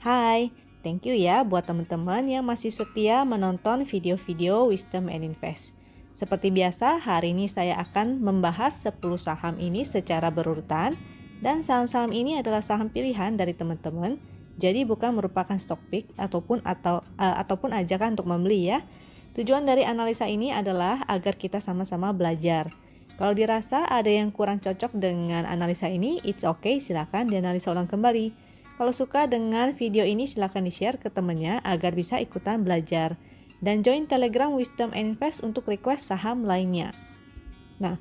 Hai, thank you ya buat teman-teman yang masih setia menonton video-video Wisdom and Invest. Seperti biasa, hari ini saya akan membahas 10 saham ini secara berurutan, dan saham-saham ini adalah saham pilihan dari teman-teman, jadi bukan merupakan stock pick ataupun ajakan untuk membeli ya. Tujuan dari analisa ini adalah agar kita sama-sama belajar. Kalau dirasa ada yang kurang cocok dengan analisa ini, it's okay, silakan dianalisa ulang kembali. Kalau suka dengan video ini, silahkan di-share ke temannya agar bisa ikutan belajar. Dan join Telegram Wisdom and Invest untuk request saham lainnya. Nah,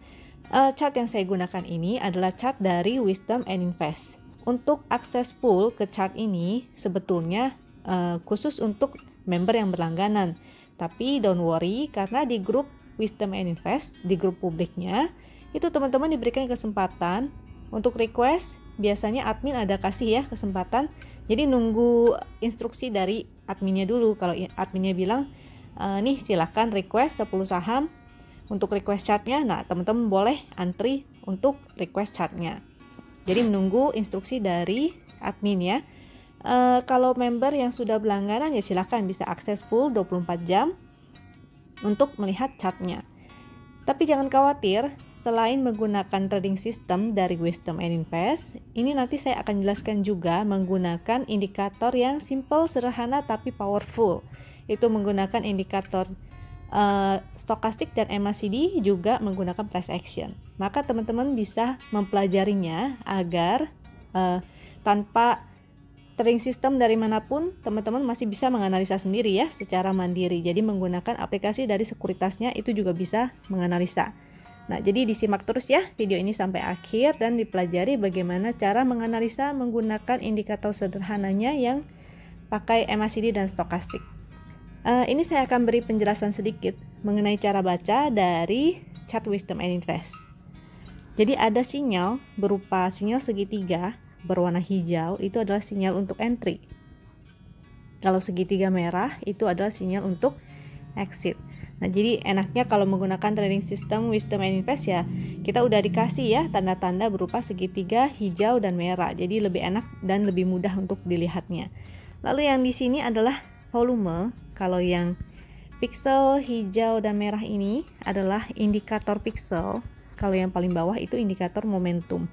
chart yang saya gunakan ini adalah chart dari Wisdom and Invest. Untuk akses full ke chart ini sebetulnya khusus untuk member yang berlangganan. Tapi don't worry, karena di grup Wisdom and Invest, di grup publiknya, itu teman-teman diberikan kesempatan untuk request. Biasanya admin ada kasih ya kesempatan, jadi nunggu instruksi dari adminnya dulu. Kalau adminnya bilang nih silahkan request 10 saham untuk request chartnya, nah teman-teman boleh antri untuk request chartnya. Jadi menunggu instruksi dari admin ya. Kalau member yang sudah berlangganan ya silahkan bisa akses full 24 jam untuk melihat chartnya. Tapi jangan khawatir, selain menggunakan trading system dari Wisdom and Invest, ini nanti saya akan jelaskan juga menggunakan indikator yang simple, sederhana, tapi powerful. Itu menggunakan indikator stokastik dan MACD, juga menggunakan price action. Maka teman-teman bisa mempelajarinya agar tanpa trading system dari manapun, teman-teman masih bisa menganalisa sendiri ya secara mandiri. Jadi menggunakan aplikasi dari sekuritasnya itu juga bisa menganalisa. Nah, jadi disimak terus ya video ini sampai akhir dan dipelajari bagaimana cara menganalisa menggunakan indikator sederhananya yang pakai MACD dan stokastik. Ini saya akan beri penjelasan sedikit mengenai cara baca dari chart Wisdom and Invest. Jadi ada sinyal berupa sinyal segitiga berwarna hijau, itu adalah sinyal untuk entry. Kalau segitiga merah itu adalah sinyal untuk exit. Nah, jadi enaknya kalau menggunakan trading system Wisdom and Invest ya, kita udah dikasih ya tanda-tanda berupa segitiga hijau dan merah. Jadi lebih enak dan lebih mudah untuk dilihatnya. Lalu yang di sini adalah volume. Kalau yang pixel hijau dan merah ini adalah indikator pixel. Kalau yang paling bawah itu indikator momentum.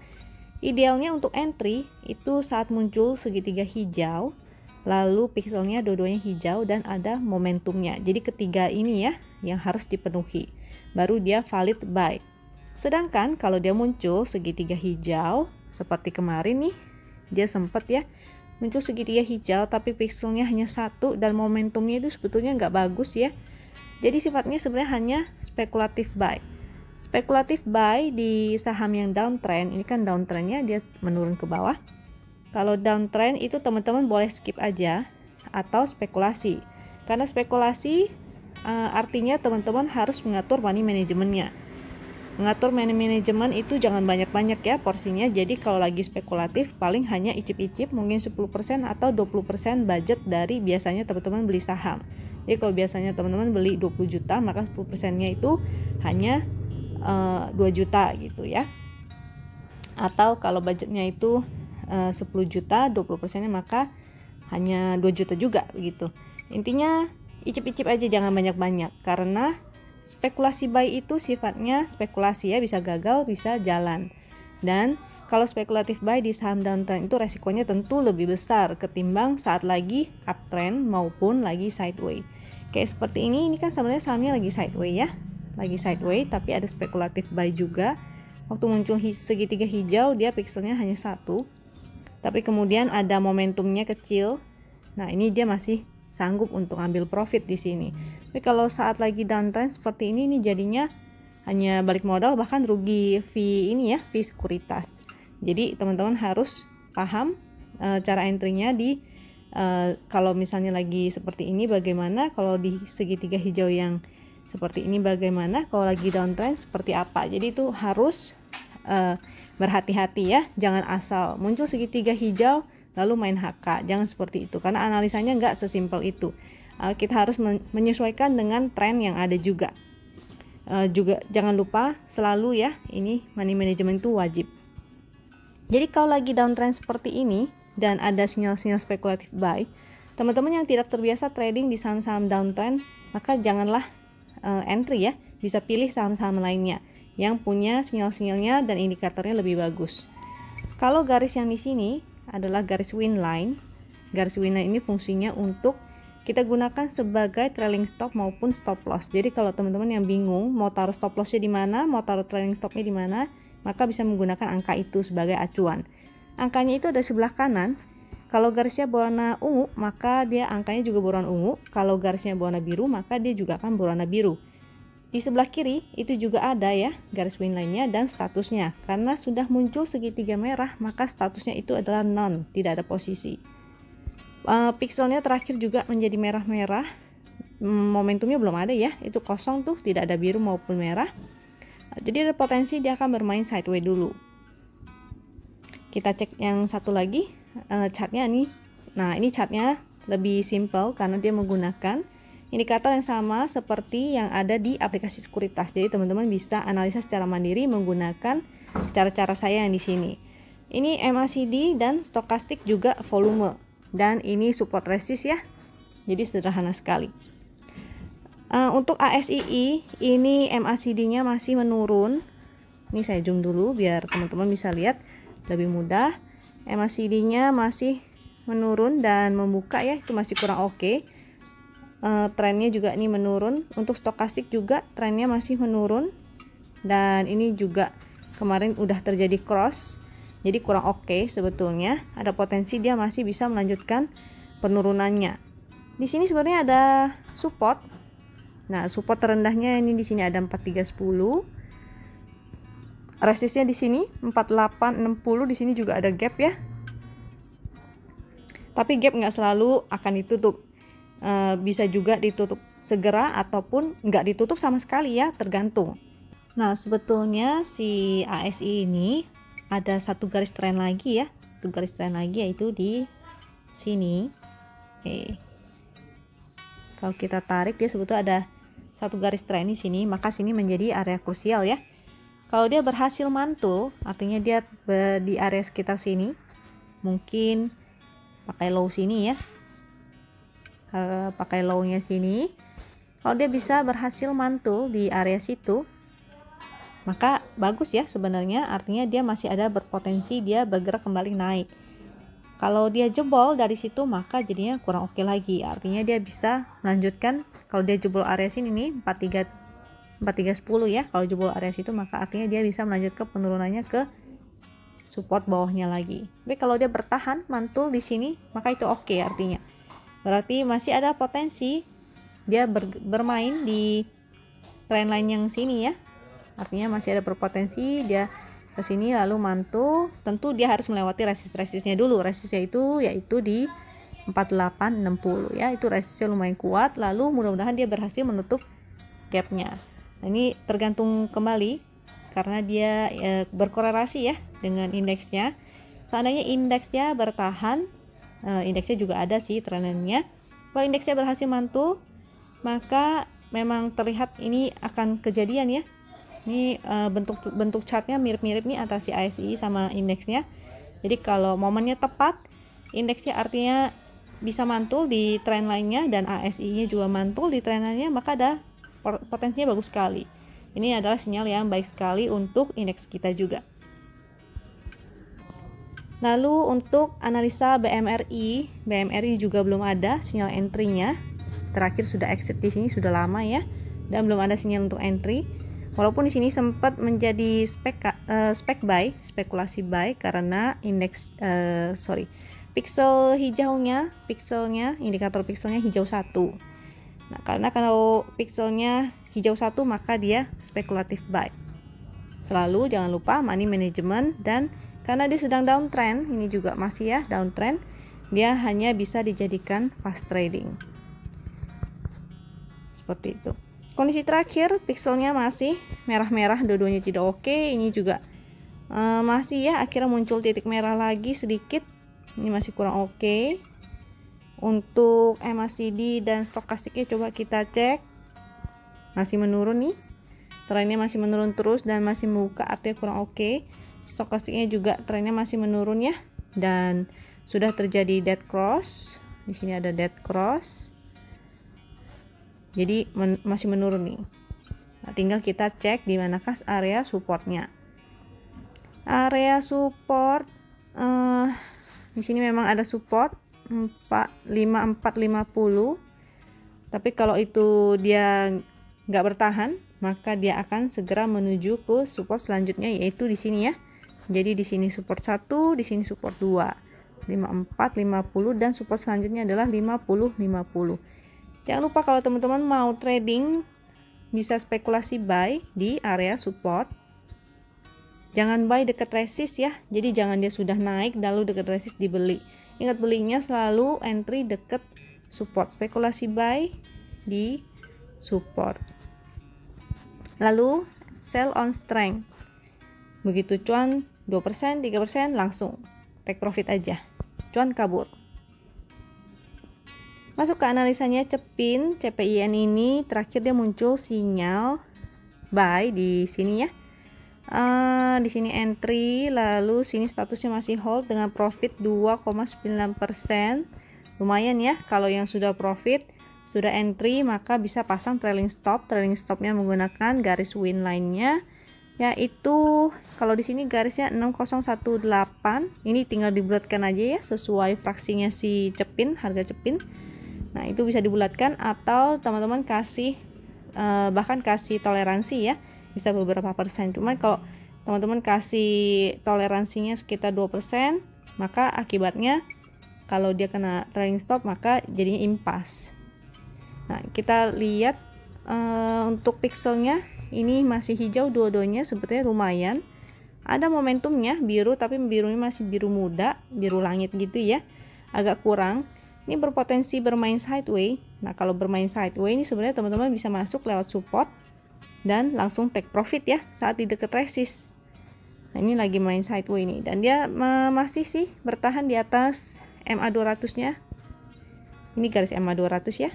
Idealnya untuk entry itu saat muncul segitiga hijau, lalu pixelnya dua-duanya hijau dan ada momentumnya. Jadi ketiga ini ya yang harus dipenuhi, baru dia valid buy. Sedangkan kalau dia muncul segitiga hijau seperti kemarin nih, dia sempat ya muncul segitiga hijau tapi pixelnya hanya satu dan momentumnya itu sebetulnya nggak bagus ya. Jadi sifatnya sebenarnya hanya spekulatif buy. Spekulatif buy di saham yang downtrend, ini kan downtrendnya dia menurun ke bawah. Kalau downtrend itu teman-teman boleh skip aja atau spekulasi. Karena spekulasi artinya teman-teman harus mengatur money manajemennya. Mengatur money manajemen itu jangan banyak-banyak ya porsinya. Jadi kalau lagi spekulatif paling hanya icip-icip mungkin 10% atau 20% budget dari biasanya teman-teman beli saham. Jadi kalau biasanya teman-teman beli 20 juta maka 10%-nya itu hanya 2 juta gitu ya. Atau kalau budgetnya itu 10 juta, 20%-nya maka hanya 2 juta juga begitu. Intinya icip-icip aja, jangan banyak-banyak, karena spekulasi buy itu sifatnya spekulasi ya, bisa gagal, bisa jalan. Dan kalau spekulatif buy di saham downtrend itu resikonya tentu lebih besar ketimbang saat lagi uptrend maupun lagi sideways. Kayak seperti ini kan sebenarnya sahamnya lagi sideways ya. Lagi sideways tapi ada spekulatif buy juga. Waktu muncul segitiga hijau dia pixelnya hanya satu, tapi kemudian ada momentumnya kecil. Nah, ini dia masih sanggup untuk ambil profit di sini. Tapi kalau saat lagi downtrend seperti ini jadinya hanya balik modal, bahkan rugi fee ini ya, fee sekuritas. Jadi teman-teman harus paham cara entry-nya di kalau misalnya lagi seperti ini bagaimana, kalau di segitiga hijau yang seperti ini bagaimana, kalau lagi downtrend seperti apa. Jadi itu harus berhati-hati ya, jangan asal muncul segitiga hijau lalu main HK, jangan seperti itu karena analisanya nggak sesimpel itu. Kita harus menyesuaikan dengan tren yang ada juga. Juga jangan lupa selalu ya, ini money management itu wajib. Jadi kalau lagi downtrend seperti ini, dan ada sinyal-sinyal spekulatif buy, teman-teman yang tidak terbiasa trading di saham-saham downtrend, maka janganlah entry ya. Bisa pilih saham-saham lainnya yang punya sinyal-sinyalnya dan indikatornya lebih bagus. Kalau garis yang di sini adalah garis win line. Garis win line ini fungsinya untuk kita gunakan sebagai trailing stop maupun stop loss. Jadi kalau teman-teman yang bingung mau taruh stop lossnya di mana, mau taruh trailing stopnya di mana, maka bisa menggunakan angka itu sebagai acuan. Angkanya itu ada sebelah kanan. Kalau garisnya berwarna ungu, maka dia angkanya juga berwarna ungu. Kalau garisnya berwarna biru, maka dia juga akan berwarna biru. Di sebelah kiri itu juga ada ya garis win line-nya dan statusnya. Karena sudah muncul segitiga merah, maka statusnya itu adalah none, tidak ada posisi. Pixelnya terakhir juga menjadi merah-merah. Momentumnya belum ada ya, itu kosong tuh, tidak ada biru maupun merah. Jadi ada potensi dia akan bermain sideways dulu. Kita cek yang satu lagi, chartnya nih. Nah, ini chartnya lebih simple karena dia menggunakan indikator yang sama seperti yang ada di aplikasi sekuritas. Jadi teman-teman bisa analisa secara mandiri menggunakan cara-cara saya yang di sini. Ini MACD dan stokastik juga volume. Dan ini support resist ya. Jadi sederhana sekali. Untuk ASII ini MACD-nya masih menurun. Ini saya zoom dulu biar teman-teman bisa lihat lebih mudah. MACD-nya masih menurun dan membuka ya, itu masih kurang oke. Trennya juga ini menurun. Untuk stokastik juga trennya masih menurun. Dan ini juga kemarin udah terjadi cross. Jadi kurang oke sebetulnya. Ada potensi dia masih bisa melanjutkan penurunannya. Di sini sebenarnya ada support. Nah, support terendahnya ini di sini ada 4310. Resistnya di sini 4860, di sini juga ada gap ya. Tapi gap nggak selalu akan ditutup. Bisa juga ditutup segera ataupun nggak ditutup sama sekali ya, tergantung. Nah, sebetulnya si ASI ini ada satu garis tren lagi ya. Satu garis tren lagi yaitu di sini. Oke. Kalau kita tarik dia sebetulnya ada satu garis tren di sini, maka sini menjadi area krusial ya. Kalau dia berhasil mantul, artinya dia di area sekitar sini, mungkin pakai low sini ya, pakai low-nya sini. Kalau dia bisa berhasil mantul di area situ, maka bagus ya sebenarnya, artinya dia masih ada berpotensi dia bergerak kembali naik. Kalau dia jebol dari situ, maka jadinya kurang oke lagi, artinya dia bisa melanjutkan. Kalau dia jebol area sini nih 4310 ya, kalau jebol area situ maka artinya dia bisa melanjutkan penurunannya ke support bawahnya lagi. Tapi kalau dia bertahan mantul di sini, maka itu oke artinya. Berarti masih ada potensi dia bermain di trendline yang sini ya. Artinya masih ada berpotensi dia ke sini lalu mantul. Tentu dia harus melewati resist-resistnya dulu. Resistnya itu yaitu di 4860 ya. Itu resistnya lumayan kuat. Lalu mudah-mudahan dia berhasil menutup gapnya. Nah, ini tergantung kembali karena dia berkorelasi ya dengan indeksnya. Seandainya indeksnya bertahan, indeksnya juga ada sih trennya. Kalau indeksnya berhasil mantul, maka memang terlihat ini akan kejadian ya. Ini bentuk chartnya mirip-mirip nih antara si ASI sama indeksnya. Jadi kalau momennya tepat, indeksnya artinya bisa mantul di trend lainnya dan ASI-nya juga mantul di trend lainnya, maka ada potensinya bagus sekali. Ini adalah sinyal yang baik sekali untuk indeks kita juga. Lalu untuk analisa BMRI juga belum ada sinyal entry-nya. Terakhir sudah exit di sini sudah lama ya, dan belum ada sinyal untuk entry. Walaupun di sini sempat menjadi spek buy, spekulasi buy karena indeks pixel hijaunya, indikator pixelnya hijau 1. Nah, karena kalau pixelnya hijau 1 maka dia spekulatif buy. Selalu jangan lupa money management, dan karena dia sedang downtrend, ini juga masih ya downtrend, dia hanya bisa dijadikan fast trading. Seperti itu. Kondisi terakhir pixelnya masih merah-merah, dua-duanya tidak oke. Ini juga masih ya, akhirnya muncul titik merah lagi sedikit. Ini masih kurang oke. Untuk MACD dan stokastiknya coba kita cek, masih menurun nih, trennya masih menurun terus dan masih membuka, artinya kurang oke. Stokastiknya juga trennya masih menurun ya, dan sudah terjadi dead cross. Di sini ada dead cross. Jadi masih menurun nih. Nah, tinggal kita cek di manakah area supportnya. Area support di sini memang ada support 45450. Tapi kalau itu dia nggak bertahan, maka dia akan segera menuju ke support selanjutnya, yaitu di sini ya. Jadi di sini support 1, di sini support 2. 5450 dan support selanjutnya adalah 5050. Jangan lupa kalau teman-teman mau trading bisa spekulasi buy di area support. Jangan buy dekat resist ya. Jadi jangan dia sudah naik lalu dekat resist dibeli. Ingat, belinya selalu entry dekat support. Spekulasi buy di support. Lalu sell on strength. Begitu cuan 2%, 3% langsung take profit aja. Cuan kabur. Masuk ke analisanya Cepin, CPIN ini terakhir dia muncul sinyal buy di sini ya. Di sini entry, lalu sini statusnya masih hold dengan profit 2,9%. Lumayan ya, kalau yang sudah profit, sudah entry, maka bisa pasang trailing stop. Trailing stopnya menggunakan garis win line-nya, yaitu kalau di sini garisnya 6018. Ini tinggal dibulatkan aja ya, sesuai fraksinya si Cepin, harga Cepin. Nah, itu bisa dibulatkan atau teman-teman kasih bahkan kasih toleransi ya, bisa beberapa persen. Cuman kalau teman-teman kasih toleransinya sekitar 2%, maka akibatnya kalau dia kena trailing stop maka jadinya impas. Nah, kita lihat untuk pixelnya ini masih hijau dua-duanya, sebetulnya lumayan. Ada momentumnya biru, tapi birunya masih biru muda, biru langit gitu ya, agak kurang. Ini berpotensi bermain sideways. Nah, kalau bermain sideways ini sebenarnya teman-teman bisa masuk lewat support dan langsung take profit ya saat di dekat resist. Nah, ini lagi main sideways ini dan dia masih sih bertahan di atas MA 200-nya. Ini garis MA 200 ya.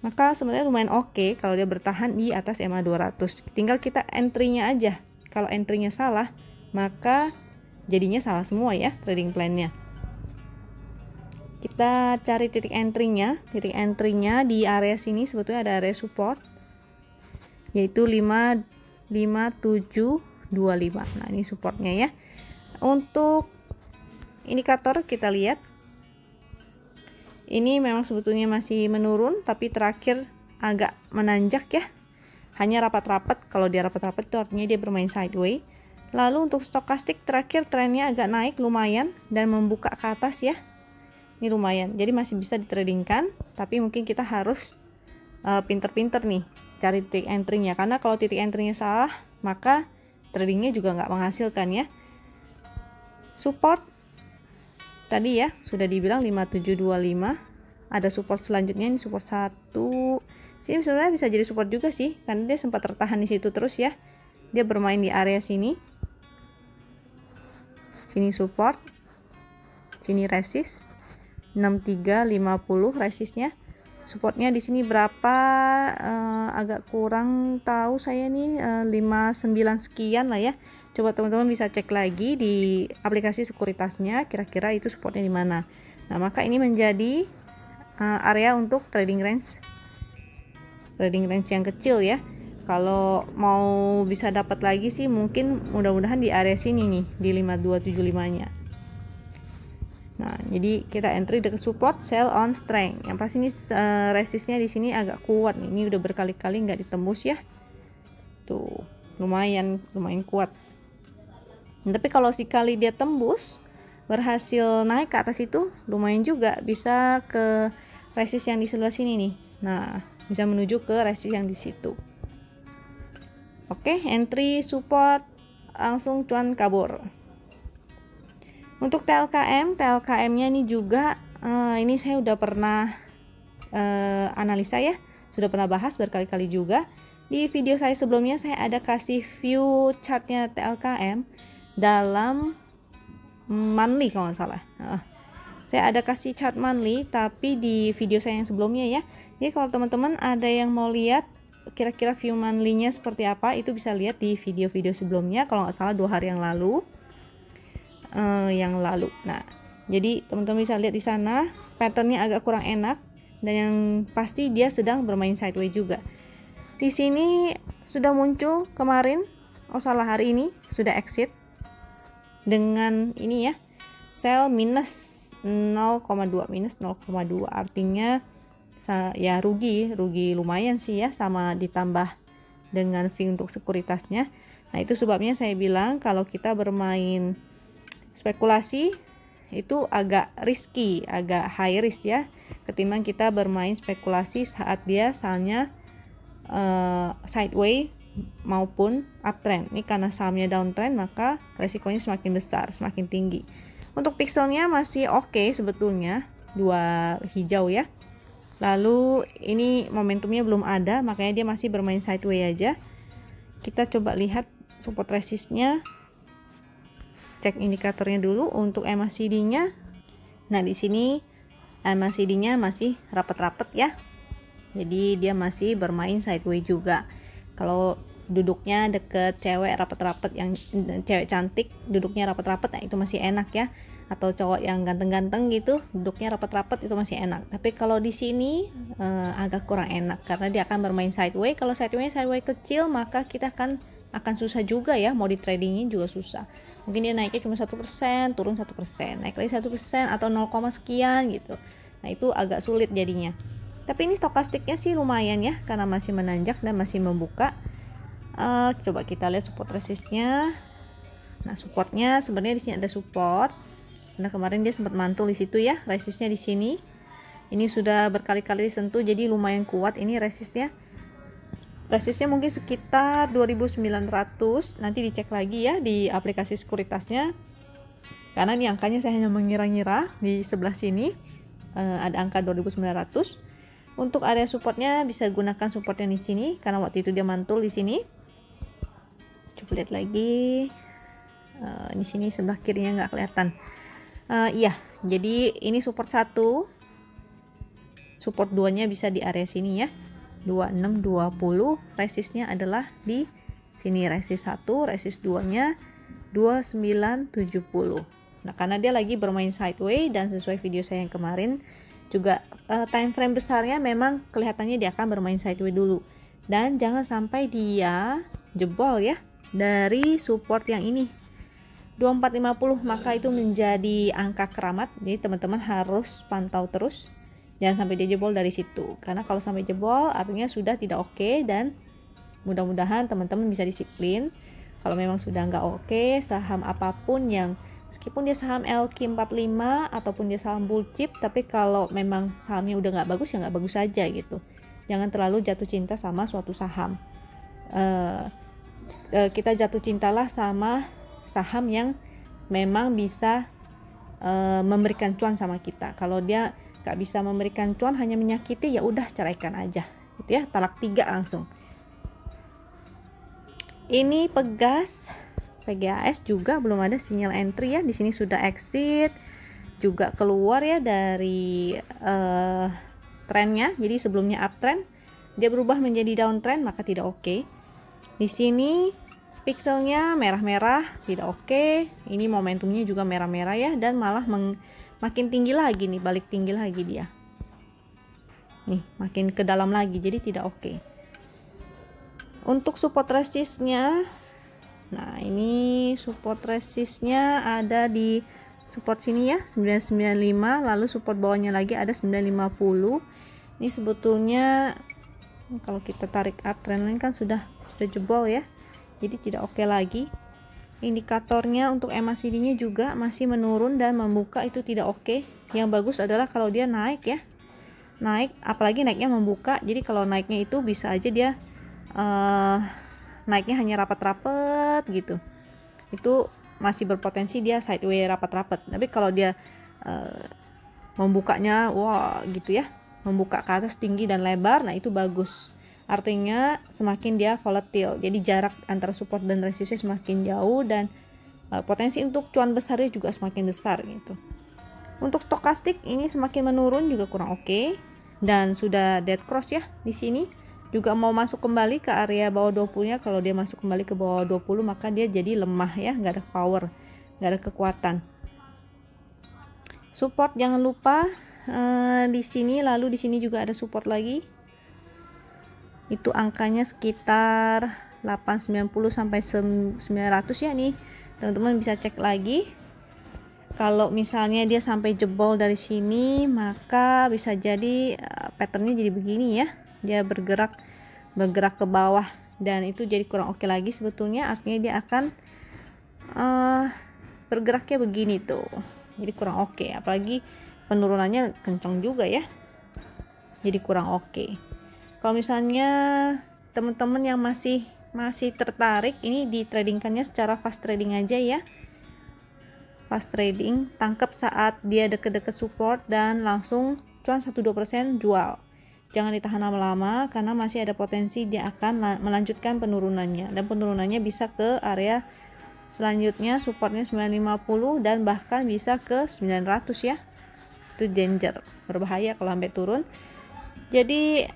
Maka sebenarnya lumayan oke kalau dia bertahan di atas MA 200. Tinggal kita entry-nya aja. Kalau entry-nya salah, maka jadinya salah semua ya trading plan-nya. Kita cari titik entry-nya. Titik entry-nya di area sini sebetulnya ada area support, yaitu 55725. Nah, ini supportnya ya. Untuk indikator kita lihat, ini memang sebetulnya masih menurun, tapi terakhir agak menanjak ya. Hanya rapat-rapat. Kalau dia rapat-rapat itu artinya dia bermain sideways. Lalu untuk stokastik terakhir trennya agak naik lumayan dan membuka ke atas ya. Ini lumayan, jadi masih bisa ditradingkan, tapi mungkin kita harus pinter-pinter nih cari titik entry-nya, karena kalau titik entry-nya salah maka tradingnya juga nggak menghasilkan ya. Support tadi ya sudah dibilang 5725. Ada support selanjutnya, ini support 1. Sini sebenarnya bisa jadi support juga sih, karena dia sempat tertahan di situ terus ya. Dia bermain di area sini. Sini support, sini resist. 6350 resistnya. Supportnya di sini berapa, agak kurang tahu saya nih, 59 sekian lah ya. Coba teman-teman bisa cek lagi di aplikasi sekuritasnya kira-kira itu supportnya di mana. Nah, maka ini menjadi area untuk trading range yang kecil ya. Kalau mau bisa dapat lagi sih mungkin mudah-mudahan di area sini nih di 5275 nya. Nah, jadi kita entry dekat support, sell on strength. Yang pasti ini resistnya di sini agak kuat nih. Ini udah berkali-kali nggak ditembus ya. Tuh, lumayan kuat. Tapi kalau sekali dia tembus, berhasil naik ke atas itu, lumayan juga bisa ke resist yang di sebelah sini nih. Nah, bisa menuju ke resist yang di situ. Oke, entry support langsung cuan kabur. Untuk TLKM-nya ini juga ini saya udah pernah analisa ya, sudah pernah bahas berkali-kali juga. Di video saya sebelumnya saya ada kasih view chartnya TLKM dalam monthly kalau nggak salah. Saya ada kasih chart monthly tapi di video saya yang sebelumnya ya. Jadi kalau teman-teman ada yang mau lihat kira-kira view monthly-nya seperti apa, itu bisa lihat di video-video sebelumnya kalau nggak salah 2 hari yang lalu. yang lalu. Nah, jadi teman-teman bisa lihat di sana patternnya agak kurang enak, dan yang pasti dia sedang bermain sideways juga. Di sini sudah muncul kemarin, hari ini sudah exit dengan ini ya, sell minus 0,2, artinya ya rugi lumayan sih ya, sama ditambah dengan fee untuk sekuritasnya. Nah, itu sebabnya saya bilang kalau kita bermain spekulasi itu agak risky, agak high risk ya, ketimbang kita bermain spekulasi saat dia sahamnya sideways maupun uptrend. Ini karena sahamnya downtrend, maka resikonya semakin besar, semakin tinggi. Untuk pixelnya masih oke sebetulnya, 2 hijau ya. Lalu ini momentumnya belum ada, makanya dia masih bermain sideways aja. Kita coba lihat support resistnya. Cek indikatornya dulu untuk MACD-nya. Nah, di sini MACD-nya masih rapat-rapat ya. Jadi dia masih bermain sideways juga. Kalau duduknya deket cewek rapat-rapat, yang cewek cantik duduknya rapat-rapat, nah itu masih enak ya. Atau cowok yang ganteng-ganteng gitu duduknya rapat-rapat, itu masih enak. Tapi kalau di sini agak kurang enak karena dia akan bermain sideways. Kalau sideways kecil, maka kita akan susah juga ya, mau di tradingnya juga susah. Mungkin dia naiknya cuma 1%, turun 1%, naik lagi 1% atau 0, sekian gitu. Nah, itu agak sulit jadinya. Tapi ini stokastiknya sih lumayan ya, karena masih menanjak dan masih membuka. Coba kita lihat support resistnya. Nah, supportnya sebenarnya di sini ada support. Nah, kemarin dia sempat mantul di situ ya, resistnya di sini. Ini sudah berkali-kali disentuh, jadi lumayan kuat ini resistnya. Resistnya mungkin sekitar 2.900. Nanti dicek lagi ya di aplikasi sekuritasnya, karena ini angkanya saya hanya mengira-ngira. Di sebelah sini ada angka 2.900. Untuk area supportnya bisa gunakan support yang di sini, karena waktu itu dia mantul di sini. Coba lihat lagi. Di sini sebelah kirinya nggak kelihatan. Iya, jadi ini support 1, support 2-nya bisa di area sini ya, 2620. resistnya adalah di sini, resist 1, resist 2-nya 2970. Nah, karena dia lagi bermain sideways dan sesuai video saya yang kemarin juga, time frame besarnya memang kelihatannya dia akan bermain sideways dulu, dan jangan sampai dia jebol ya dari support yang ini 2450, maka itu menjadi angka keramat. Jadi teman-teman harus pantau terus, jangan sampai dia jebol dari situ, karena kalau sampai jebol artinya sudah tidak oke. Dan mudah-mudahan teman-teman bisa disiplin. Kalau memang sudah nggak oke, saham apapun yang meskipun dia saham LQ45 ataupun dia saham blue chip, tapi kalau memang sahamnya udah nggak bagus, ya nggak bagus aja gitu. Jangan terlalu jatuh cinta sama suatu saham. Kita jatuh cintalah sama saham yang memang bisa memberikan cuan sama kita. Kalau dia nggak bisa memberikan cuan, hanya menyakiti, ya udah ceraikan aja gitu ya, talak 3 langsung. Ini PGAS juga belum ada sinyal entry ya. Di sini sudah exit, juga keluar ya dari trennya. Jadi sebelumnya uptrend, dia berubah menjadi downtrend, maka tidak oke. Di sini pixelnya merah-merah, tidak oke. Ini momentumnya juga merah-merah ya, dan malah makin tinggi lagi nih, balik tinggi lagi dia. Nih, makin ke dalam lagi, jadi tidak oke. Untuk support resistnya, nah ini support resistnya ada di support sini ya, 995, lalu support bawahnya lagi ada 950. Ini sebetulnya kalau kita tarik uptrend line kan sudah jebol ya, jadi tidak oke lagi. Indikatornya untuk MACD-nya juga masih menurun dan membuka, itu tidak oke. Yang bagus adalah kalau dia naik ya, naik, apalagi naiknya membuka. Jadi kalau naiknya itu bisa aja dia naiknya hanya rapat-rapat gitu, itu masih berpotensi dia sideways rapat-rapat. Tapi kalau dia membukanya wah gitu ya, membuka ke atas tinggi dan lebar, nah itu bagus. Artinya semakin dia volatile, jadi jarak antara support dan resistnya semakin jauh, dan potensi untuk cuan besarnya juga semakin besar gitu. Untuk stokastik ini semakin menurun, juga kurang oke, dan sudah dead cross ya. Di sini juga mau masuk kembali ke area bawah 20-nya. Kalau dia masuk kembali ke bawah 20, maka dia jadi lemah ya, nggak ada power. nggak ada kekuatan. Support jangan lupa di sini, lalu di sini juga ada support lagi. Itu angkanya sekitar 890 sampai 900 ya nih. Teman-teman bisa cek lagi. Kalau misalnya dia sampai jebol dari sini, maka bisa jadi patternnya jadi begini ya. Dia bergerak ke bawah dan itu jadi kurang oke lagi sebetulnya. Artinya dia akan bergeraknya begini tuh. Jadi kurang oke. Apalagi penurunannya kencang juga ya. Jadi kurang oke. Kalau misalnya teman-teman yang masih tertarik, ini ditradingkannya secara fast trading aja ya. Fast trading, tangkap saat dia deket-deket support dan langsung cuan 1-2% jual. Jangan ditahan lama-lama karena masih ada potensi dia akan melanjutkan penurunannya, dan penurunannya bisa ke area selanjutnya, supportnya 950 dan bahkan bisa ke 900 ya. Itu danger, berbahaya kalau sampai turun. Jadi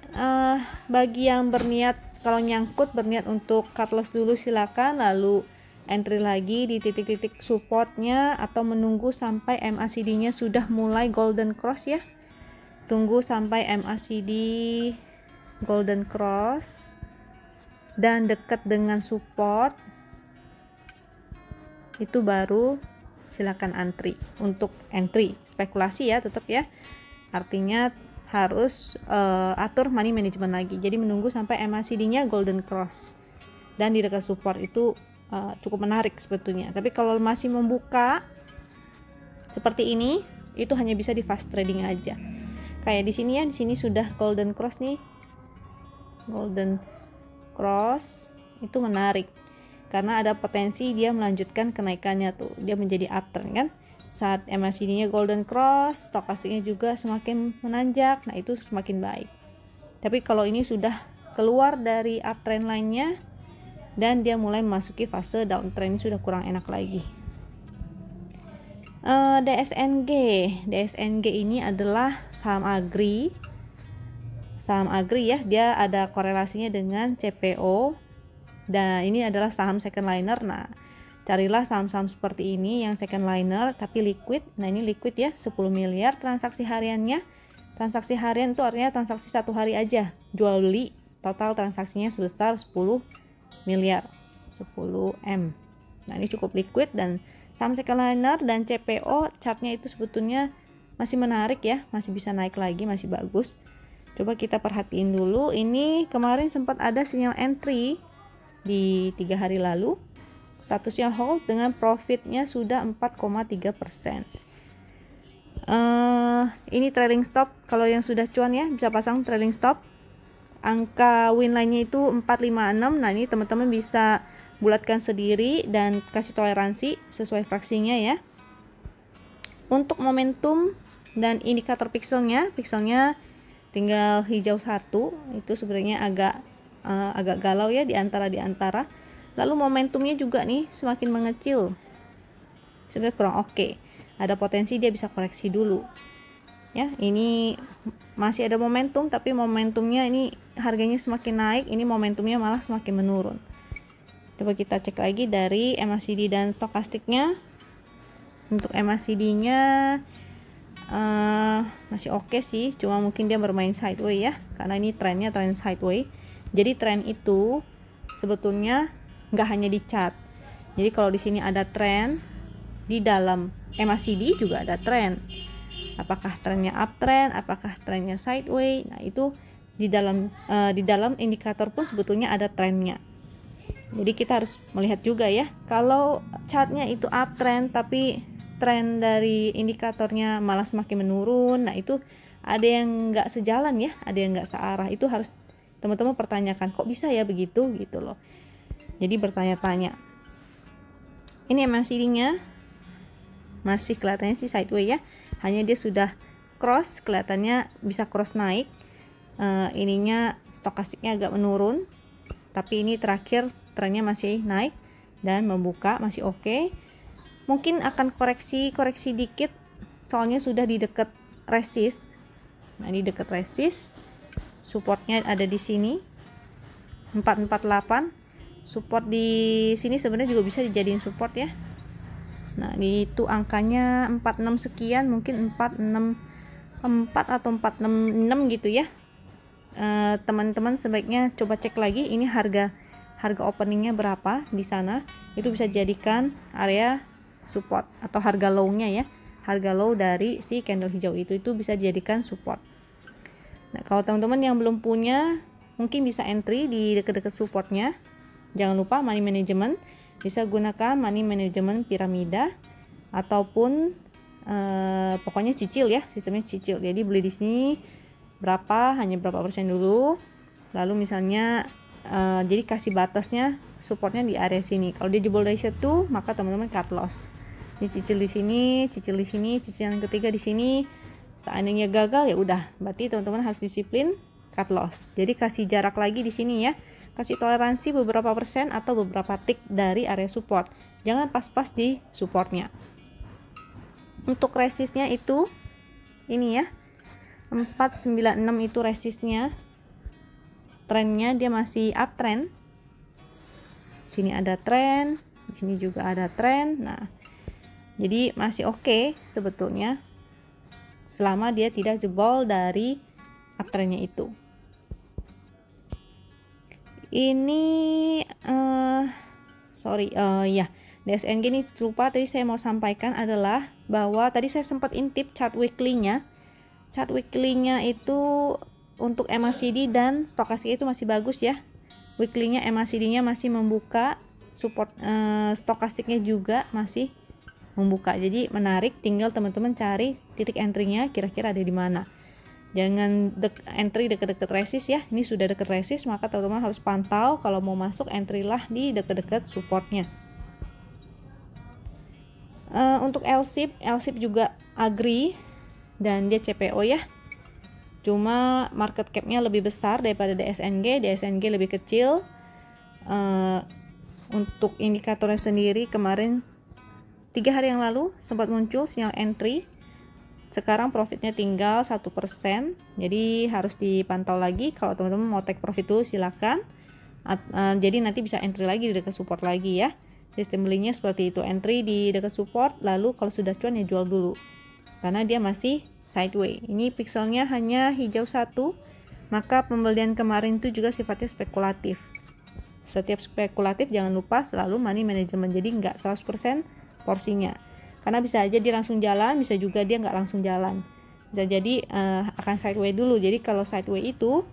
bagi yang berniat, kalau nyangkut berniat untuk cut loss dulu silakan, lalu entry lagi di titik-titik supportnya atau menunggu sampai MACD-nya sudah mulai golden cross ya. Tunggu sampai MACD golden cross dan dekat dengan support, itu baru silakan untuk entry. Spekulasi ya tetap ya, artinya harus atur money management lagi. Jadi menunggu sampai MACD-nya golden cross dan di dekat support itu cukup menarik sebetulnya. Tapi kalau masih membuka seperti ini, itu hanya bisa di fast trading aja. Kayak di sini ya, di sini sudah golden cross nih. Golden cross itu menarik karena ada potensi dia melanjutkan kenaikannya tuh. Dia menjadi uptrend kan. Saat MACD-nya golden cross, stokastiknya juga semakin menanjak. Nah, itu semakin baik. Tapi kalau ini sudah keluar dari uptrend line-nya dan dia mulai memasuki fase downtrend, sudah kurang enak lagi. DSNG ini adalah saham agri ya, dia ada korelasinya dengan CPO dan ini adalah saham second liner. Nah, carilah saham-saham seperti ini yang second liner tapi liquid. Nah, ini liquid ya, 10 miliar transaksi hariannya. Transaksi harian itu artinya transaksi satu hari aja jual beli, total transaksinya sebesar 10 miliar, 10 M. Nah, ini cukup liquid dan saham second liner dan CPO chartnya itu sebetulnya masih menarik ya, masih bisa naik lagi, masih bagus. Coba kita perhatiin dulu. Ini kemarin sempat ada sinyal entry di 3 hari lalu, statusnya hold dengan profitnya sudah 4,3%. Ini trailing stop. Kalau yang sudah cuan ya bisa pasang trailing stop. Angka win line-nya itu 456. Nah, ini teman-teman bisa bulatkan sendiri dan kasih toleransi sesuai fraksinya ya. Untuk momentum dan indikator pixelnya tinggal hijau 1. Itu sebenarnya agak galau ya di antara. Lalu momentumnya juga nih semakin mengecil. Sebenarnya kurang oke. Ada potensi dia bisa koreksi dulu. Ya, ini masih ada momentum tapi momentumnya ini harganya semakin naik, ini momentumnya malah semakin menurun. Coba kita cek lagi dari MACD dan stokastiknya. Untuk MACD-nya masih oke sih, cuma mungkin dia bermain sideways ya, karena ini trennya tren sideways. Jadi tren itu sebetulnya nggak hanya di chart. Jadi kalau di sini ada tren, di dalam MACD juga ada tren. Apakah trennya uptrend, apakah trennya sideways? Nah, itu di dalam indikator pun sebetulnya ada trennya. Jadi kita harus melihat juga ya. Kalau chartnya itu uptrend tapi tren dari indikatornya malah semakin menurun, nah itu ada yang nggak sejalan ya, ada yang nggak searah. Itu harus teman-teman pertanyakan, kok bisa ya begitu gitu loh. Jadi bertanya-tanya. Ini MACD-nya masih kelihatannya sih sideways ya, hanya dia sudah cross, kelihatannya bisa cross naik. Ininya stokastiknya agak menurun, tapi ini terakhir trennya masih naik dan membuka masih oke. Mungkin akan koreksi dikit soalnya sudah di dekat resist. Nah, di dekat resist, supportnya ada di sini 448. Support di sini sebenarnya juga bisa dijadiin support ya. Nah, itu angkanya 46 sekian, mungkin 464 atau 466 gitu ya. Teman-teman sebaiknya coba cek lagi ini harga openingnya berapa di sana. Itu bisa jadikan area support atau harga low-nya ya. Harga low dari si candle hijau itu bisa dijadikan support. Nah, kalau teman-teman yang belum punya, mungkin bisa entry di dekat-dekat supportnya. Jangan lupa money management, bisa gunakan money management piramida ataupun pokoknya cicil ya, sistemnya cicil. Jadi beli di sini berapa, hanya berapa persen dulu. Lalu misalnya jadi kasih batasnya supportnya di area sini. Kalau dia jebol dari situ, maka teman-teman cut loss. Ini cicil di sini, cicil di sini, cicil yang ketiga di sini. Seandainya gagal ya udah, berarti teman-teman harus disiplin cut loss. Jadi kasih jarak lagi di sini ya. Kasih toleransi beberapa persen atau beberapa tick dari area support. Jangan pas-pas di supportnya. Untuk resistnya itu ini ya. 496 itu resistnya. Trennya dia masih uptrend. Sini ada tren, di sini juga ada tren. Nah, jadi masih oke sebetulnya selama dia tidak jebol dari uptrendnya itu. Ini ya, DSNG ini lupa tadi saya mau sampaikan adalah bahwa tadi saya sempat intip chart weekly-nya. Chart weekly-nya itu untuk MACD dan stokastik itu masih bagus ya. Weekly-nya MACD-nya masih membuka, support stokastiknya juga masih membuka. Jadi menarik, tinggal teman-teman cari titik entry-nya kira-kira ada di mana. Jangan entry dekat-dekat resist ya. Ini sudah dekat resist, maka teman-teman harus pantau. Kalau mau masuk, entry lah di dekat-dekat supportnya. Untuk LSIP juga agree dan dia CPO ya. Cuma market cap-nya lebih besar daripada DSNG. DSNG lebih kecil. Untuk indikatornya sendiri kemarin 3 hari yang lalu sempat muncul sinyal entry. Sekarang profitnya tinggal 1%. Jadi harus dipantau lagi. Kalau teman-teman mau take profit dulu silakan. Jadi nanti bisa entry lagi di dekat support lagi ya. Sistem belinya seperti itu, entry di dekat support, lalu kalau sudah cuan ya jual dulu. Karena dia masih sideways. Ini pixelnya hanya hijau 1. Maka pembelian kemarin itu juga sifatnya spekulatif. Setiap spekulatif jangan lupa selalu money management. Jadi nggak 100% porsinya, karena bisa aja dia langsung jalan, bisa juga dia nggak langsung jalan, bisa jadi akan sideways dulu. Jadi kalau sideways itu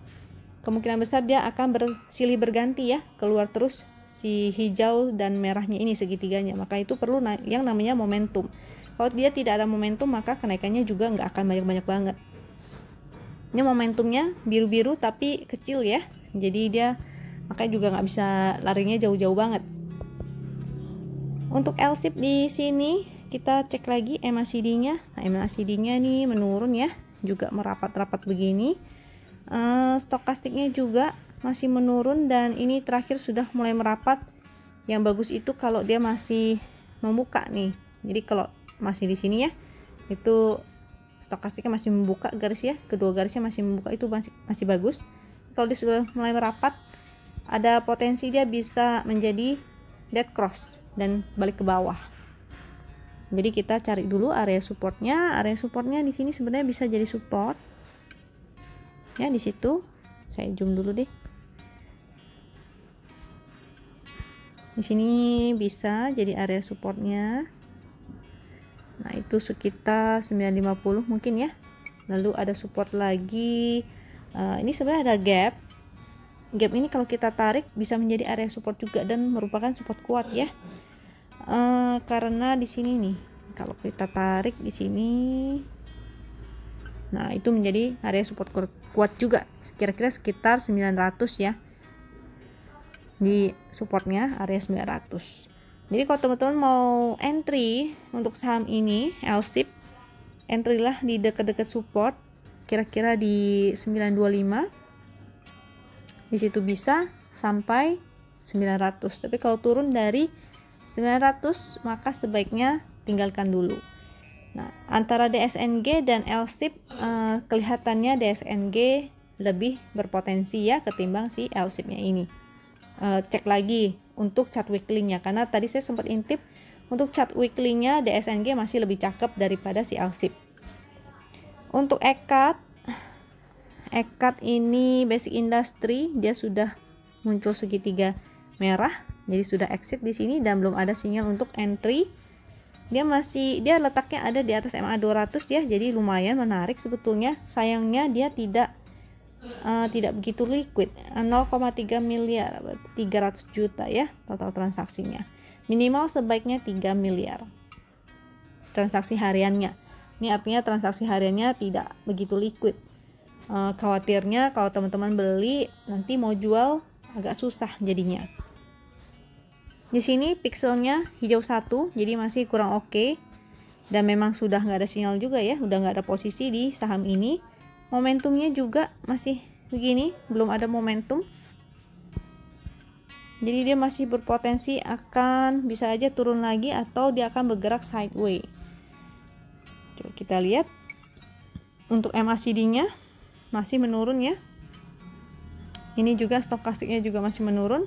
kemungkinan besar dia akan silih berganti ya, keluar terus si hijau dan merahnya ini segitiganya, maka itu perlu yang namanya momentum. Kalau dia tidak ada momentum, maka kenaikannya juga nggak akan banyak-banyak banget. Ini momentumnya biru-biru tapi kecil ya, jadi dia makanya juga nggak bisa larinya jauh-jauh banget. Untuk LSIP di sini kita cek lagi MACD-nya. Nah, MACD-nya nih menurun ya, juga merapat-rapat begini. Stokastiknya juga masih menurun dan ini terakhir sudah mulai merapat. Yang bagus itu kalau dia masih membuka nih. Jadi kalau masih di sini ya, itu stokastiknya masih membuka garis ya, kedua garisnya masih membuka, itu masih bagus. Kalau dia sudah mulai merapat, ada potensi dia bisa menjadi dead cross dan balik ke bawah. Jadi kita cari dulu area supportnya. Area supportnya di sini sebenarnya bisa jadi support. Ya di situ. Saya zoom dulu deh. Di sini bisa jadi area supportnya. Nah itu sekitar 950 mungkin ya. Lalu ada support lagi. Ini sebenarnya ada gap. Gap ini kalau kita tarik bisa menjadi area support juga dan merupakan support kuat ya. Karena di sini nih, kalau kita tarik di sini, nah itu menjadi area support kuat juga, kira-kira sekitar 900 ya. Di supportnya area 900. Jadi kalau teman-teman mau entry untuk saham ini LSIP, entry lah di dekat-dekat support, kira-kira di 925. Di situ bisa sampai 900. Tapi kalau turun dari 900 maka sebaiknya tinggalkan dulu. Nah, antara DSNG dan LSIP kelihatannya DSNG lebih berpotensi ya ketimbang si LSIP-nya ini. Cek lagi untuk chart weekly-nya, karena tadi saya sempat intip Untuk chart weekly-nya DSNG masih lebih cakep daripada si ALSIP. Untuk ECAT ini basic industry, dia sudah muncul segitiga merah, jadi sudah exit di sini dan belum ada sinyal untuk entry. Dia letaknya ada di atas MA 200 ya, jadi lumayan menarik sebetulnya. Sayangnya dia tidak begitu liquid, 0,3 miliar, 300 juta ya total transaksinya. Minimal sebaiknya 3 miliar transaksi hariannya. Ini artinya transaksi hariannya tidak begitu liquid. Khawatirnya kalau teman-teman beli nanti mau jual agak susah jadinya. Di sini pixelnya hijau 1, jadi masih kurang oke. Dan memang sudah nggak ada sinyal juga ya, udah nggak ada posisi di saham ini. Momentumnya juga masih begini, belum ada momentum. Jadi dia masih berpotensi akan bisa aja turun lagi atau dia akan bergerak sideways. Coba kita lihat untuk MACD-nya masih menurun ya. Ini juga stokastiknya juga masih menurun.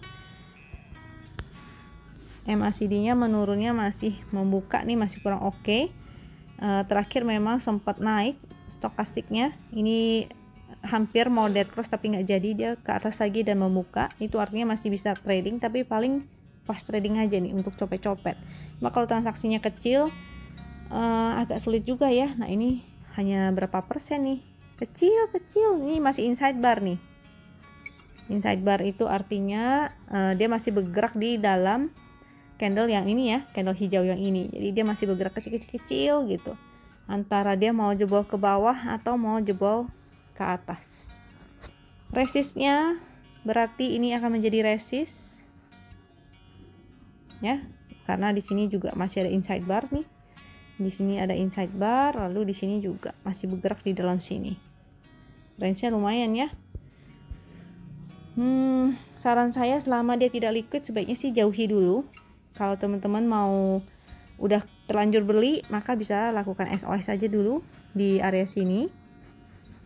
MACD-nya menurunnya masih membuka nih, masih kurang oke. Terakhir memang sempat naik stokastiknya. Ini hampir mau dead cross tapi nggak jadi, dia ke atas lagi dan membuka. Itu artinya masih bisa trading, tapi paling fast trading aja nih untuk copet-copet. Cuma kalau transaksinya kecil agak sulit juga ya. Nah ini hanya berapa persen nih, kecil. Ini masih inside bar nih. Inside bar itu artinya dia masih bergerak di dalam candle yang ini ya, candle hijau yang ini. Jadi dia masih bergerak kecil-kecil gitu, antara dia mau jebol ke bawah atau mau jebol ke atas. Resistnya berarti ini akan menjadi resist ya, karena di sini juga masih ada inside bar nih. Di sini ada inside bar, lalu di sini juga masih bergerak di dalam sini. Range-nya lumayan ya. Saran saya selama dia tidak liquid sebaiknya sih jauhi dulu. Kalau teman-teman mau udah terlanjur beli, maka bisa lakukan SOS saja dulu di area sini.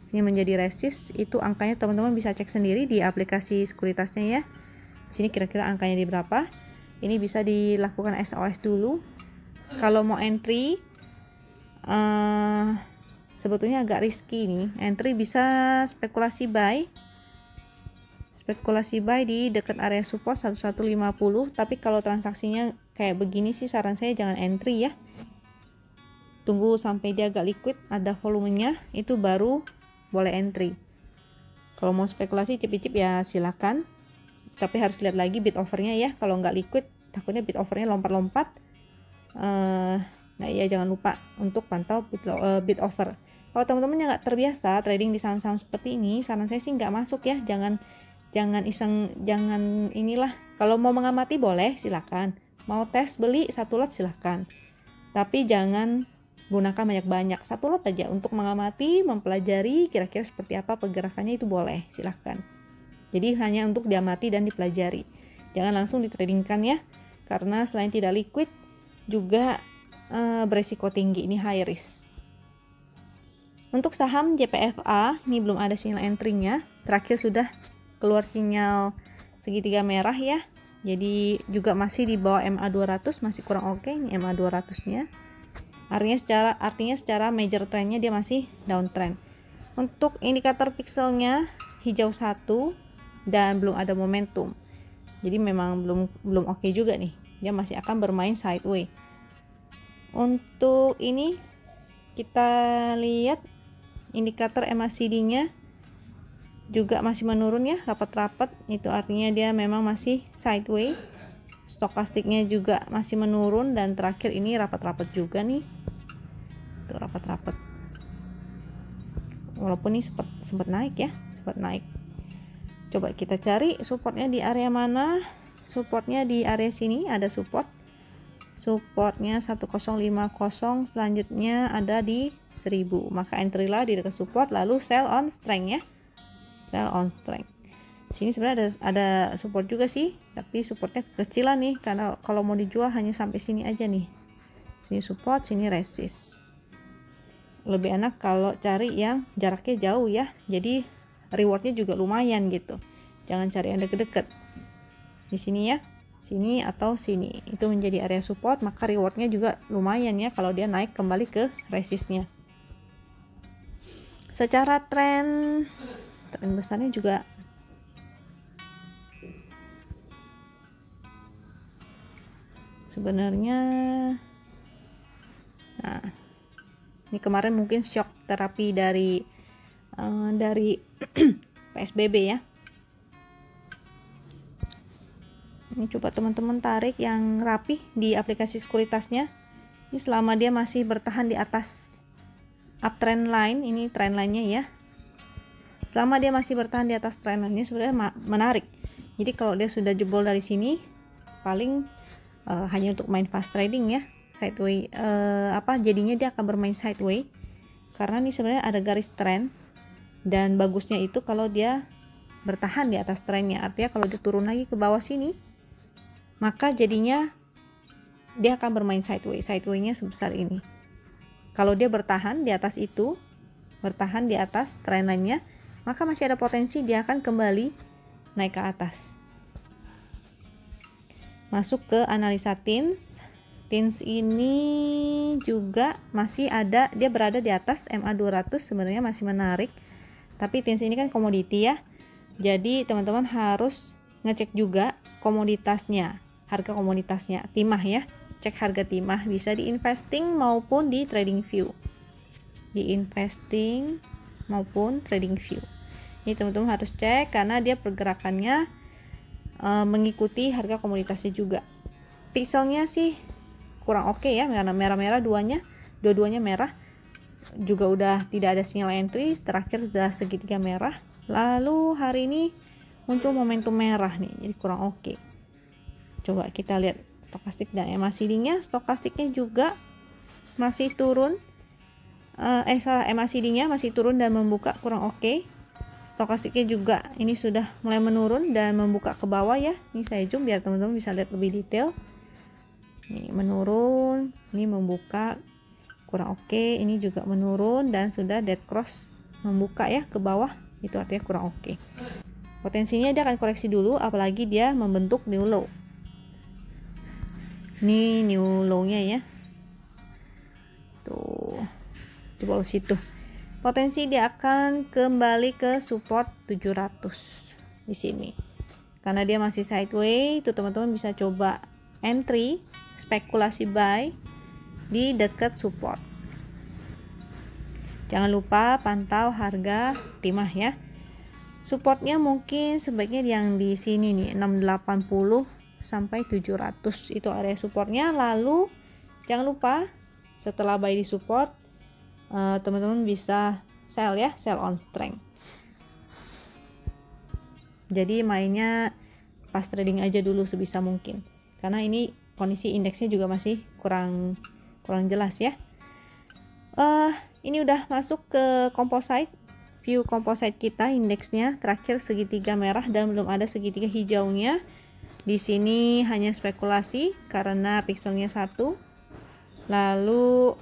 Sini menjadi resist, itu angkanya teman-teman bisa cek sendiri di aplikasi sekuritasnya ya. Di sini kira-kira angkanya di berapa. Ini bisa dilakukan SOS dulu. Kalau mau entry sebetulnya agak risky nih. Entry bisa spekulasi buy di dekat area support 1150, tapi kalau transaksinya kayak begini sih saran saya jangan entry ya. Tunggu sampai dia agak liquid, ada volumenya, itu baru boleh entry. Kalau mau spekulasi cip-cip ya silakan, tapi harus lihat lagi bid overnya ya. Kalau nggak liquid takutnya bid overnya lompat-lompat. Nah ya, jangan lupa untuk pantau bid over. Kalau teman-teman yang nggak terbiasa trading di saham-saham seperti ini, saran saya sih nggak masuk ya. Jangan iseng, jangan inilah. Kalau mau mengamati boleh silakan, mau tes beli satu lot silakan, tapi jangan gunakan banyak-banyak. Satu lot aja untuk mengamati, mempelajari kira-kira seperti apa pergerakannya, itu boleh silakan. Jadi hanya untuk diamati dan dipelajari, jangan langsung ditradingkan ya, karena selain tidak liquid juga beresiko tinggi, ini high risk. Untuk saham JPFA ini belum ada sinyal entry-nya, terakhir sudah keluar sinyal segitiga merah ya, jadi juga masih di bawah MA 200, masih kurang oke ini MA 200 nya. Artinya secara major trendnya dia masih downtrend. Untuk indikator pixelnya hijau 1 dan belum ada momentum, jadi memang belum oke juga nih, dia masih akan bermain sideways. Untuk ini kita lihat indikator MACD nya juga masih menurun ya, rapat-rapat, itu artinya dia memang masih sideways. Stokastiknya juga masih menurun, dan terakhir ini rapat-rapat juga nih, tuh rapat-rapat, walaupun ini sempat naik ya, sempat naik. Coba kita cari supportnya di area mana. Supportnya di area sini ada supportnya 1050, selanjutnya ada di 1000, maka entry lah di dekat support, lalu sell on strength ya, sell on strength. Sini sebenarnya ada support juga sih, tapi supportnya kecilan nih, karena kalau mau dijual hanya sampai sini aja nih. Sini support, sini resist. Lebih enak kalau cari yang jaraknya jauh ya, jadi rewardnya juga lumayan gitu. Jangan cari yang deket-deket. Di sini ya, sini atau sini, itu menjadi area support, maka rewardnya juga lumayan ya kalau dia naik kembali ke resistnya. Secara tren besarnya juga sebenarnya, nah ini kemarin mungkin shock terapi dari PSBB ya. Ini coba teman-teman tarik yang rapi di aplikasi sekuritasnya. Ini selama dia masih bertahan di atas uptrend line, ini trend line-nya ya. Selama dia masih bertahan di atas trend line ini sebenarnya menarik. Jadi kalau dia sudah jebol dari sini, paling hanya untuk main fast trading ya, sideway, jadinya dia akan bermain sideway karena ini sebenarnya ada garis trend, dan bagusnya itu kalau dia bertahan di atas trendnya. Artinya kalau dia turun lagi ke bawah sini, maka jadinya dia akan bermain sideway, sideway-nya sebesar ini. Kalau dia bertahan di atas itu, bertahan di atas trend line-nya, maka masih ada potensi dia akan kembali naik ke atas. Masuk ke analisa TINS. TINS ini juga masih ada, dia berada di atas MA200, sebenarnya masih menarik. Tapi TINS ini kan komoditi ya. Jadi teman-teman harus ngecek juga komoditasnya, harga komoditasnya, timah ya. Cek harga timah, bisa di investing maupun di trading view. Di investing maupun trading view. Ini teman-teman harus cek karena dia pergerakannya mengikuti harga komoditasnya juga. Pixelnya sih kurang oke ya, karena merah-merah dua-duanya merah. Juga udah tidak ada sinyal entry, terakhir sudah segitiga merah. Lalu hari ini muncul momentum merah nih, jadi kurang oke. Coba kita lihat stokastik dan MACD-nya. Stokastiknya juga masih turun. MACD-nya masih turun dan membuka kurang oke. Stokastiknya juga ini sudah mulai menurun dan membuka ke bawah ya. Ini saya zoom biar teman-teman bisa lihat lebih detail. Ini menurun, ini membuka kurang oke, ini juga menurun dan sudah dead cross membuka ya ke bawah. Itu artinya kurang oke. Potensinya dia akan koreksi dulu, apalagi dia membentuk new low. Ini new low-nya ya. Tuh. Di bawah situ. Potensi dia akan kembali ke support 700 di sini. Karena dia masih sideway, itu teman-teman bisa coba entry, spekulasi buy di dekat support. Jangan lupa pantau harga timah ya. Supportnya mungkin sebaiknya yang di sini nih, 680 sampai 700 itu area supportnya. Lalu jangan lupa setelah buy di support, teman-teman bisa sell ya, sell on strength. Jadi mainnya pas trading aja dulu sebisa mungkin, karena ini kondisi indeksnya juga masih kurang jelas ya. Ini udah masuk ke composite view. Composite kita indeksnya terakhir segitiga merah dan belum ada segitiga hijaunya. Di sini hanya spekulasi karena pixelnya 1. Lalu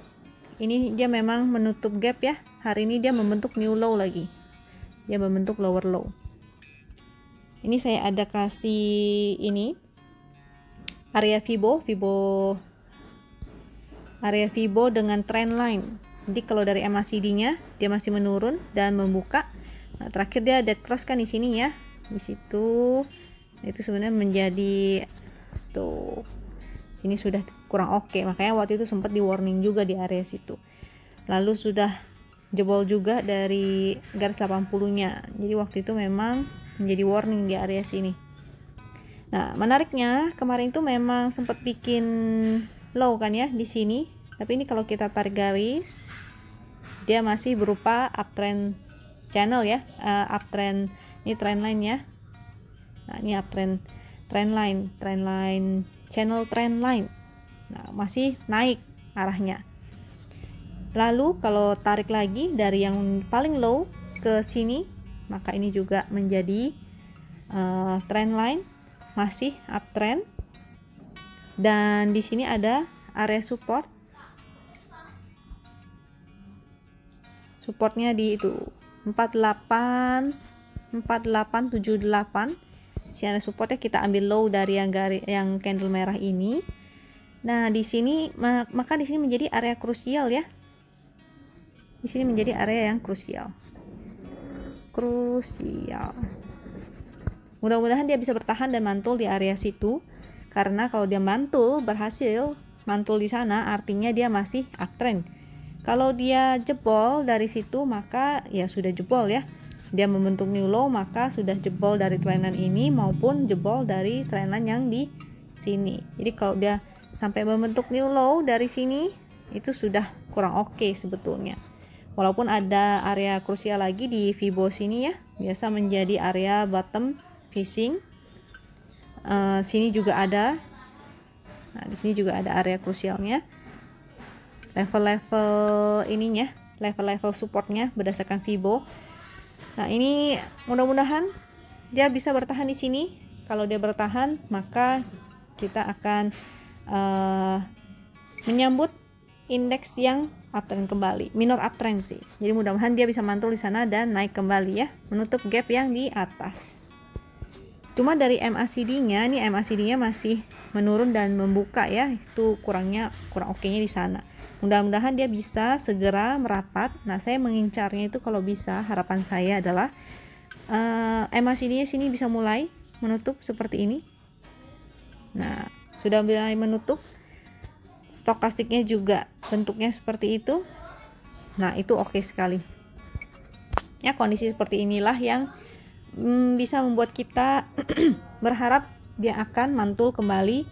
ini dia memang menutup gap ya. Hari ini dia membentuk new low lagi. Dia membentuk lower low. Ini saya ada kasih ini area Fibo dengan trend line. Jadi kalau dari MACD-nya dia masih menurun dan membuka. Nah, terakhir dia dead cross kan di sini ya. Di situ itu sebenarnya menjadi tuh. Sini sudah kurang oke, makanya waktu itu sempat di warning juga di area situ. Lalu sudah jebol juga dari garis 80-nya. Jadi waktu itu memang menjadi warning di area sini. Nah, menariknya kemarin itu memang sempat bikin low kan ya di sini. Tapi ini kalau kita tarik garis, dia masih berupa uptrend channel ya, uptrend, ini trend line ya. Nah, ini uptrend trend line channel trend line. Nah, masih naik arahnya. Lalu kalau tarik lagi dari yang paling low ke sini, maka ini juga menjadi trend line, masih uptrend. Dan di sini ada area support. Supportnya di itu 4878. sini ada supportnya, kita ambil low dari yang candle merah ini. Nah, di sini maka di sini menjadi area krusial ya. Di sini menjadi area yang krusial. Mudah-mudahan dia bisa bertahan dan mantul di area situ. Karena kalau dia berhasil mantul di sana, artinya dia masih uptrend. Kalau dia jebol dari situ, maka ya sudah jebol ya. Dia membentuk new low, maka sudah jebol dari trenan ini maupun jebol dari trenan yang di sini. Jadi kalau dia sampai membentuk new low dari sini, itu sudah kurang oke sebetulnya. Walaupun ada area krusial lagi di Fibo sini ya, biasa menjadi area bottom fishing. Sini juga ada. Nah, di sini juga ada area krusialnya. Level-level ininya, level-level supportnya berdasarkan Fibo. Nah, ini mudah-mudahan dia bisa bertahan di sini. Kalau dia bertahan, maka kita akan menyambut indeks yang uptrend kembali, minor uptrend sih. Jadi mudah-mudahan dia bisa mantul di sana dan naik kembali ya, menutup gap yang di atas. Cuma dari MACD-nya, ini MACD-nya masih menurun dan membuka ya. Itu kurang oke-nya di sana. Mudah-mudahan dia bisa segera merapat. Nah, saya mengincarnya itu kalau bisa, harapan saya adalah MACD-nya sini bisa mulai menutup seperti ini. Nah, sudah mulai menutup. Stokastiknya juga bentuknya seperti itu. Nah, itu oke sekali. Ya, kondisi seperti inilah yang bisa membuat kita berharap dia akan mantul kembali.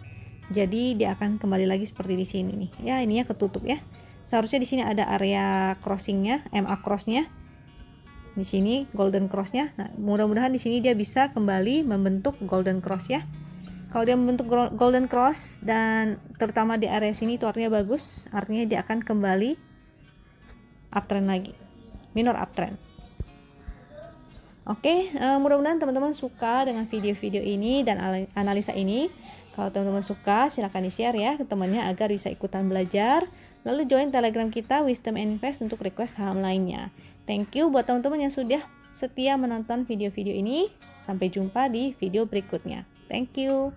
Jadi dia akan kembali lagi seperti di sini nih. Ya, ininya ketutup ya. Seharusnya di sini ada area crossingnya, MA crossnya. Di sini golden crossnya. Nah, mudah-mudahan di sini dia bisa kembali membentuk golden cross ya. Kalau dia membentuk golden cross dan terutama di area sini, itu artinya bagus. Artinya dia akan kembali uptrend lagi, minor uptrend. Oke, mudah-mudahan teman-teman suka dengan video-video ini dan analisa ini. Kalau teman-teman suka, silahkan di-share ya ke temannya agar bisa ikutan belajar. Lalu join Telegram kita Wisdom Invest untuk request saham lainnya. Thank you buat teman-teman yang sudah setia menonton video-video ini. Sampai jumpa di video berikutnya. Thank you.